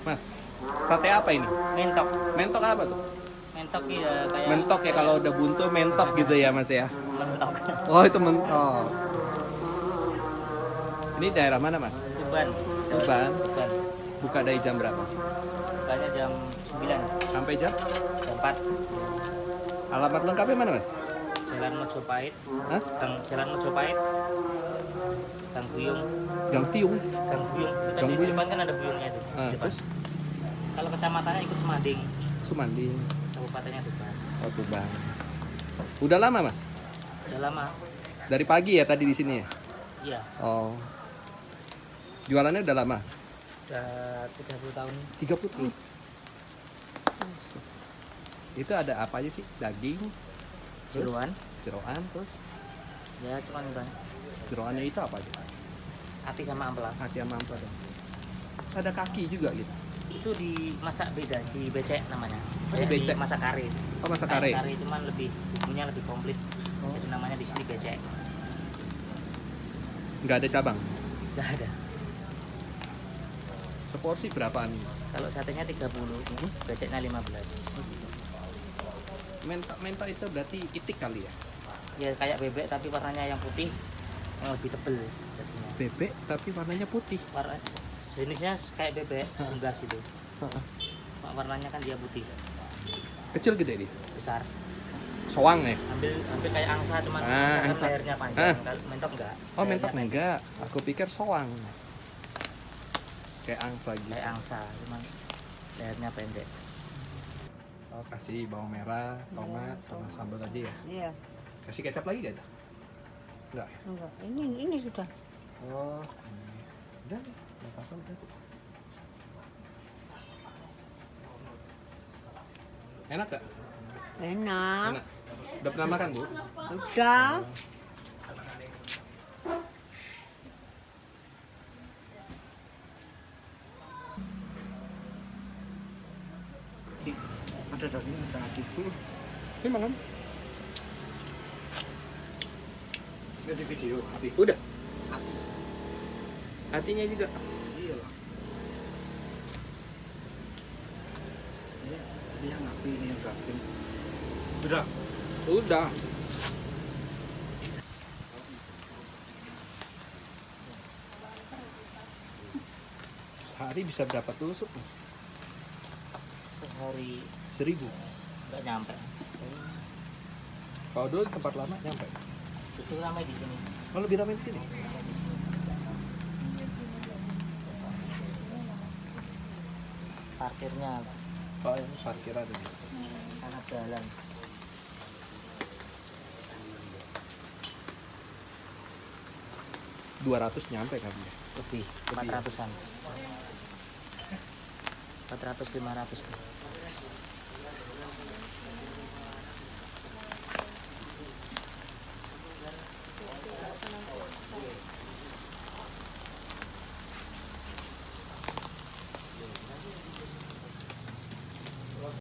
Mas, sate apa ini? Mentok. Mentok apa tuh? Mentok ya kayak Mentok ya, kalau udah buntu mentok gitu ya Mas ya. mentok. Oh itu mentok. Ini daerah mana Mas? Tuban. Tuban. Tuban. Buka dari jam berapa? Bukanya jam 9, Sampai jam? jam 4. Alamat lengkapnya mana Mas? Jalan Mojopahit. Hah? Jalan Mojopahit. Gang Buyung. Gang Tiung. Gang Buyung. Kita Gang di Buyung. depan kan ada Buyungnya itu. Ah, Depan. terus Kalau kecamatannya ikut Semanding, Sumandi. kabupatennya Tuban. Oh Tuban. Udah lama Mas? Udah lama. Dari pagi ya tadi di sini ya? Iya, Oh. Jualannya udah lama? udah 30 tahun. 30 tahun. Itu ada apa aja sih? Daging, terus Jeruan. jeroan, terus Ya cuman bang. jeroannya itu apa aja? Ati sama ampela. Hati sama ampla dong. Ada kaki juga gitu. Itu dimasak beda, di becek namanya. Oh, Kayak becek. Dimasak kare. Oh masak Kayak kare. kare cuman lebih bumbunya lebih komplit. Oh. Jadi namanya di sini becek. Nggak ada cabang. Nggak ada. Seporsi berapaan? Kalau satenya 30, beceknya 15. Mentok itu berarti itik kali ya? Ya kayak bebek tapi warnanya yang putih, yang lebih tebel jadinya. Bebek tapi warnanya putih. Warna jenisnya kayak bebek, unggas itu. Warnanya kan dia putih, Kecil gede nih. besar. Soang ya? Hampir kayak angsa cuman Ah, kan angsa. lehernya panjang. Kalau mentok enggak. Oh Lehernya mentok pendek. enggak. Aku pikir soang. Kayak angsa gitu. Kayak angsa cuman lehernya pendek. Oh kasih bawang merah, tomat, sama sambal aja ya? Iya, Kasih kecap lagi gak? Enggak ya? enggak. Ini sudah. Oh, udah, nggak apa-apa udah. Enak gak? Enak. Enak. Udah pernah makan Bu? Udah. Ada daging, ada hati. Ini makan? Nggak di video, hati. Udah. Hatinya juga. Iya lah. Ini yang napi, ini yang daging. Udah. Udah. Sehari bisa berapa tusuk Mas? Sehari 1000. nggak nyampe. Kalau dulu di tempat lama nyampe. Itu ramai di sini. Oh lebih ramai di sini. Parkirnya Oh ini parkiran ini. sangat jalan. 200 nyampe kali ya. Lebih 400-an. 400 500.